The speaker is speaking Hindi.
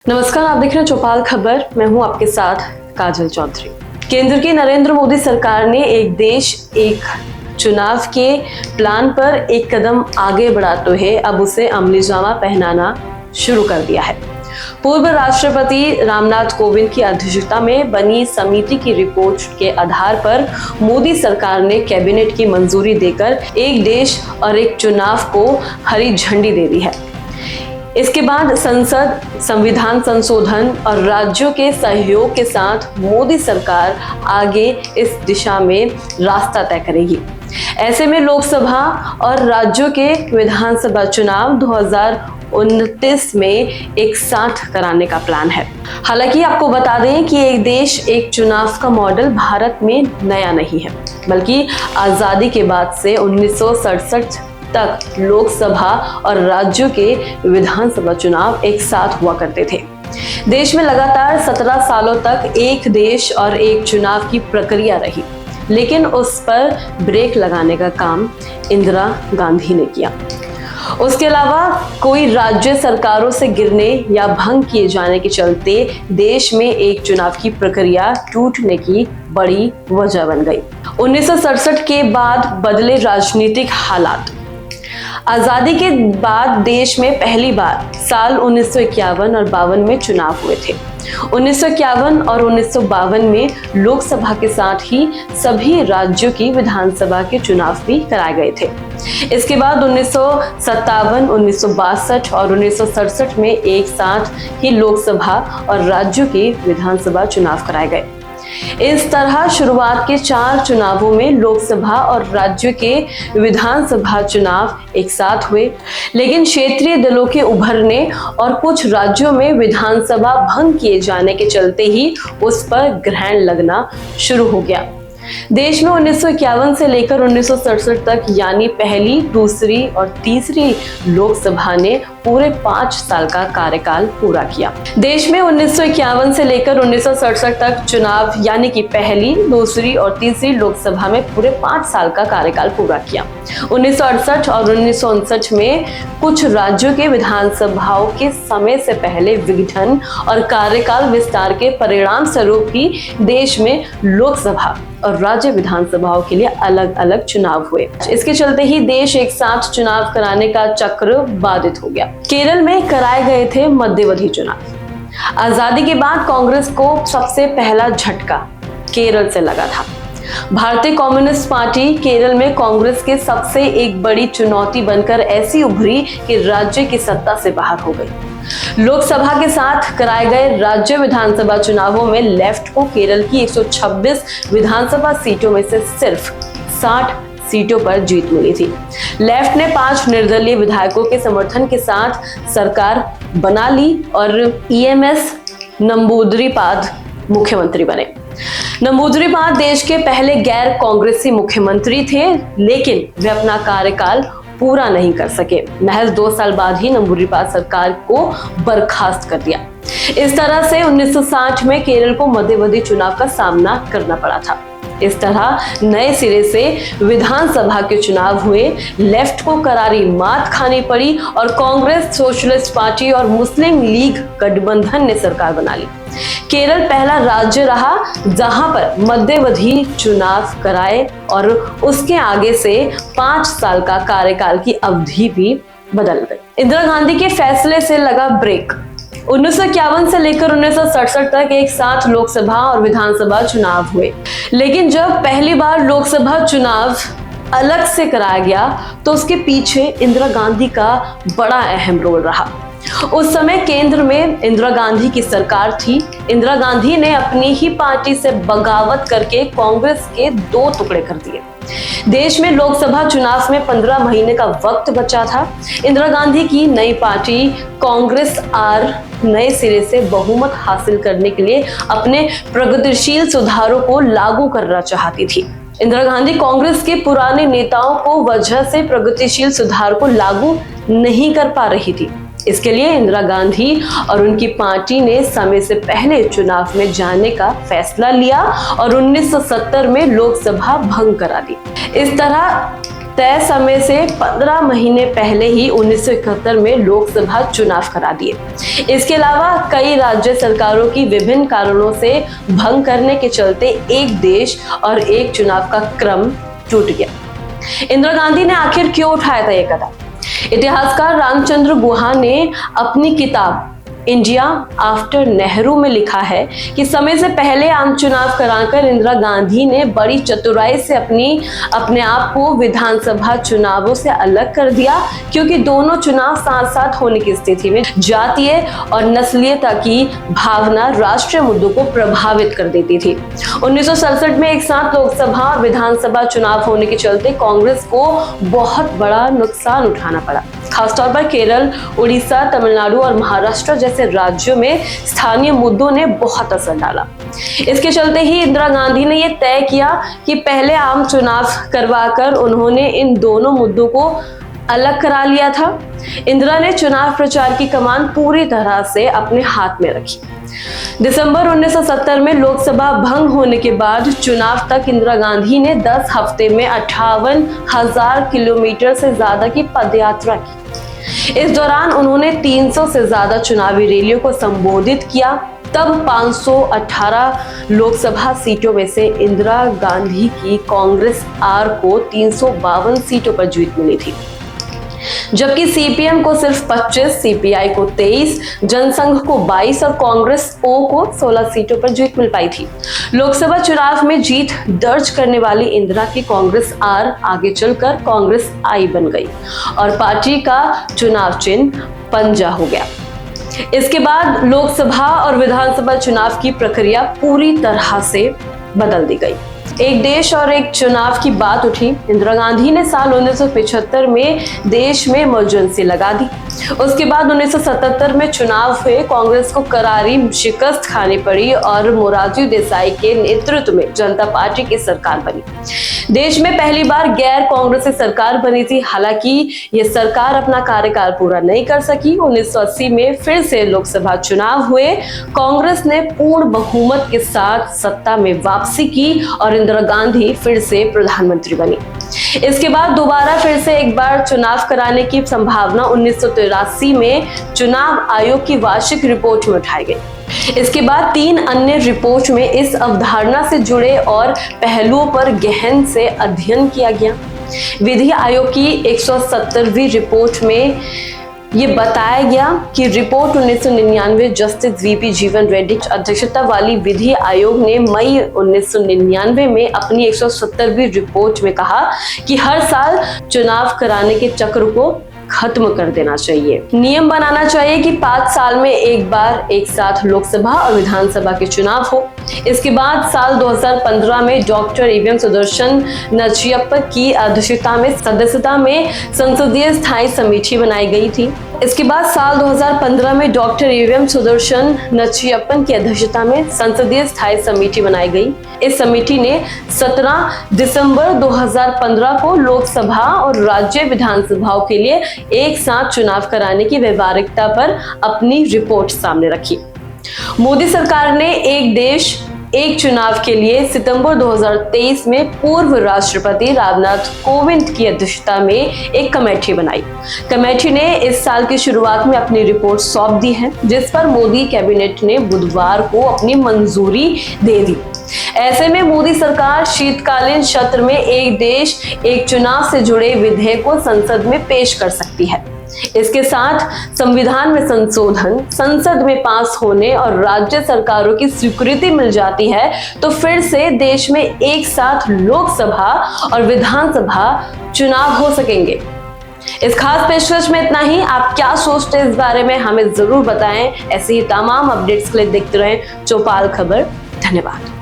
नमस्कार, आप देख रहे हैं चौपाल खबर। मैं हूं आपके साथ काजल चौधरी। केंद्र की नरेंद्र मोदी सरकार ने एक देश एक चुनाव के प्लान पर एक कदम आगे बढ़ाते हुए अब उसे अमलीजामा पहनाना शुरू कर दिया है। पूर्व राष्ट्रपति रामनाथ कोविंद की अध्यक्षता में बनी समिति की रिपोर्ट के आधार पर मोदी सरकार ने कैबिनेट की मंजूरी देकर एक देश और एक चुनाव को हरी झंडी दे दी है। इसके बाद संसद संविधान संशोधन और राज्यों के सहयोग के साथ मोदी सरकार आगे इस दिशा में रास्ता तय करेगी। ऐसे में लोकसभा और राज्यों के विधानसभा चुनाव 2029 में एक साथ कराने का प्लान है। हालांकि आपको बता दें कि एक देश एक चुनाव का मॉडल भारत में नया नहीं है, बल्कि आजादी के बाद से 1967 तक लोकसभा और राज्यों के विधानसभा चुनाव एक साथ हुआ करते थे। देश में लगातार 17 सालों तक एक देश और एक चुनाव की प्रक्रिया रही, लेकिन उस पर ब्रेक लगाने का काम इंदिरा गांधी ने किया। उसके अलावा कोई राज्य सरकारों से गिरने या भंग किए जाने के चलते देश में एक चुनाव की प्रक्रिया टूटने की बड़ी वजह बन गई। 1967 के बाद बदले राजनीतिक हालात। आजादी के बाद देश में पहली बार साल 1951 और 52 में चुनाव हुए थे। 1951 और 1952 में लोकसभा के साथ ही सभी राज्यों की विधानसभा के चुनाव भी कराए गए थे। इसके बाद 1957, 1962 और 1967 में एक साथ ही लोकसभा और राज्यों के विधानसभा चुनाव कराए गए। इस तरह शुरुआत के 4 चुनावों में लोकसभा और राज्यों के विधानसभा चुनाव एक साथ हुए, लेकिन क्षेत्रीय दलों के उभरने और कुछ राज्यों में विधानसभा भंग किए जाने के चलते ही उस पर ग्रहण लगना शुरू हो गया। देश में 1951 से लेकर 1967 तक यानी पहली, दूसरी और तीसरी लोकसभा ने पूरे 5 साल का कार्यकाल पूरा किया। देश में 1951 से लेकर 1967 तक चुनाव यानी कि पहली, दूसरी और तीसरी लोकसभा में पूरे 5 साल का कार्यकाल पूरा किया। 1968 और 1959 में कुछ राज्यों के विधानसभाओं के समय से पहले विघटन और कार्यकाल विस्तार के परिणाम स्वरूप ही देश में लोकसभा और राज्य विधानसभाओं के लिए अलग अलग चुनाव हुए। इसके चलते ही देश एक साथ चुनाव कराने का चक्र बाधित हो गया। केरल में कराए गए थे मध्यावधि चुनाव। आजादी के बाद कांग्रेस को सबसे पहला झटका केरल से लगा था। भारतीय कम्युनिस्ट पार्टी केरल में कांग्रेस के सबसे एक बड़ी चुनौती बनकर ऐसी उभरी कि राज्य की सत्ता से बाहर हो गई। लोकसभा के साथ कराए गए राज्य विधानसभा चुनावों में लेफ्ट को केरल की 126 विधानसभा सीटों में से सिर्फ 60 सीटों पर जीत मिली थी। लेफ्ट ने 5 निर्दलीय विधायकों के समर्थन के साथ सरकार बना ली और ईएमएस नंबूदरीपाद मुख्यमंत्री बने। नंबूदरीपाद देश के पहले गैर कांग्रेसी मुख्यमंत्री थे, लेकिन वे अपना कार्यकाल पूरा नहीं कर सके। महज 2 साल बाद ही नंबूदरीपाद सरकार को बर्खास्त कर दिया। इस तरह से 1960 में केरल को मध्यावधि चुनाव का सामना करना पड़ा था। इस तरह नए सिरे से विधानसभा के चुनाव हुए, लेफ्ट को करारी मात खानी पड़ी और कांग्रेस, सोशलिस्ट पार्टी और मुस्लिम लीग गठबंधन ने सरकार बना ली। केरल पहला राज्य रहा जहां पर मध्यावधि चुनाव कराए और उसके आगे से 5 साल का कार्यकाल की अवधि भी बदल गई। इंदिरा गांधी के फैसले से लगा ब्रेक। 1951 से लेकर 1967 तक एक साथ लोकसभा और विधानसभा चुनाव हुए, लेकिन जब पहली बार लोकसभा चुनाव अलग से कराया गया तो उसके पीछे इंदिरा गांधी का बड़ा अहम रोल रहा। उस समय केंद्र में इंदिरा गांधी की सरकार थी। इंदिरा गांधी ने अपनी ही पार्टी से बगावत करके कांग्रेस के 2 टुकड़े कर दिए। देश में लोकसभा चुनाव में 15 महीने का वक्त बचा था। इंदिरा गांधी की नई पार्टी कांग्रेस आर नए सिरे से बहुमत हासिल करने के लिए अपने प्रगतिशील सुधारों को लागू करना चाहती थी। इंदिरा गांधी कांग्रेस के पुराने नेताओं को वजह से प्रगतिशील सुधार को लागू नहीं कर पा रही थी। इसके लिए इंदिरा गांधी और उनकी पार्टी ने समय से पहले चुनाव में जाने का फैसला लिया और 1970 में लोकसभा भंग करा दी। इस तरह तय समय से 15 महीने पहले ही 1971 में लोकसभा चुनाव करा दिए। इसके अलावा कई राज्य सरकारों की विभिन्न कारणों से भंग करने के चलते एक देश और एक चुनाव का क्रम टूट गया। इंदिरा गांधी ने आखिर क्यों उठाया था यह कदम? इतिहासकार रामचंद्र गुहा ने अपनी किताब इंडिया आफ्टर नेहरू में लिखा है कि समय से पहले आम चुनाव कराकर इंदिरा गांधी ने बड़ी चतुराई से अपने आप को विधानसभा चुनावों से अलग कर दिया, क्योंकि दोनों चुनाव साथ साथ होने की स्थिति में जातीय और नस्लीयता की भावना राष्ट्रीय मुद्दों को प्रभावित कर देती थी। 1967 में एक साथ लोकसभा और विधानसभा चुनाव होने के चलते कांग्रेस को बहुत बड़ा नुकसान उठाना पड़ा। खासतौर पर केरल, उड़ीसा, तमिलनाडु और महाराष्ट्र जैसे राज्यों में स्थानीय मुद्दों ने बहुत असर डाला। इसके चलते ही इंदिरा गांधी ने यह तय किया कि पहले आम चुनाव करवाकर उन्होंने इन दोनों मुद्दों को अलग करा लिया था। इंदिरा ने चुनाव प्रचार की कमान पूरी तरह से अपने हाथ में रखी। दिसंबर 1970 में लोकसभा भंग होने के बाद चुनाव तक इंदिरा गांधी ने 10 हफ्ते में 58,000 किलोमीटर से ज्यादा की पदयात्रा की। इस दौरान उन्होंने 300 से ज्यादा चुनावी रैलियों को संबोधित किया। तब 518 लोकसभा सीटों में से इंदिरा गांधी की कांग्रेस आर को 352 सीटों पर जीत मिली थी, जबकि सीपीएम को सिर्फ 25, सीपीआई को 23, जनसंघ को 22 और कांग्रेस ओ को 16 सीटों पर जीत मिल पाई थी। लोकसभा चुनाव में जीत दर्ज करने वाली इंदिरा की कांग्रेस आर आगे चलकर कांग्रेस आई बन गई और पार्टी का चुनाव चिन्ह पंजा हो गया। इसके बाद लोकसभा और विधानसभा चुनाव की प्रक्रिया पूरी तरह से बदल दी गई। एक देश और एक चुनाव की बात उठी। इंदिरा गांधी ने साल 1975 में देश में इमरजेंसी लगा दी। उसके बाद 1977 में चुनाव हुए। कांग्रेस को करारी शिकस्त खानी पड़ी और मोरारजी देसाई के नेतृत्व में जनता पार्टी की सरकार बनी। देश में पहली बार गैर कांग्रेसी सरकार बनी थी। हालांकि ये सरकार अपना कार्यकाल पूरा नहीं कर सकी। 1980 में फिर से लोकसभा चुनाव हुए। कांग्रेस ने पूर्ण बहुमत के साथ सत्ता में वापसी की और इंदिरा गांधी फिर से प्रधानमंत्री बनी। इसके बाद दोबारा फिर से एक बार चुनाव कराने की संभावना 1983 में चुनाव आयोग की वार्षिक रिपोर्ट में उठाई गई। इसके बाद 3 अन्य रिपोर्ट में इस अवधारणा से जुड़े और पहलुओं पर गहन से अध्ययन किया गया। विधि आयोग की 170वीं रिपोर्ट में ये बताया गया कि रिपोर्ट 1999 जस्टिस वीपी जीवन रेड्डी की अध्यक्षता वाली विधि आयोग ने मई 1999 में अपनी 170वीं रिपोर्ट में कहा कि हर साल चुनाव कराने के चक्र को खत्म कर देना चाहिए। नियम बनाना चाहिए कि 5 साल में एक बार एक साथ लोकसभा और विधानसभा के चुनाव हो। इसके बाद साल 2015 में डॉक्टर ईवीएम सुदर्शन नचियप्पा की अध्यक्षता में सदस्यता में संसदीय स्थायी समिति बनाई गई थी। इसके बाद साल 2015 में डॉक्टर ईवीएम सुदर्शन नचियप्पन की अध्यक्षता में संसदीय स्थायी समिति बनाई गई। इस समिति ने 17 दिसंबर 2015 को लोकसभा और राज्य विधानसभाओं के लिए एक साथ चुनाव कराने की व्यवहारिकता पर अपनी रिपोर्ट सामने रखी। मोदी सरकार ने एक देश एक चुनाव के लिए सितंबर 2023 में पूर्व राष्ट्रपति रामनाथ कोविंद की अध्यक्षता में एक कमेटी बनाई। कमेटी ने इस साल की शुरुआत में अपनी रिपोर्ट सौंप दी है, जिस पर मोदी कैबिनेट ने बुधवार को अपनी मंजूरी दे दी। ऐसे में मोदी सरकार शीतकालीन सत्र में एक देश एक चुनाव से जुड़े विधेयक को संसद में पेश कर सकती है। इसके साथ संविधान में संशोधन, संसद में पास होने और राज्य सरकारों की स्वीकृति मिल जाती है तो फिर से देश में एक साथ लोकसभा और विधानसभा चुनाव हो सकेंगे। इस खास पेशकश में इतना ही। आप क्या सोचते हैं इस बारे में हमें जरूर बताएं। ऐसे ही तमाम अपडेट्स के लिए देखते रहें चौपाल खबर। धन्यवाद।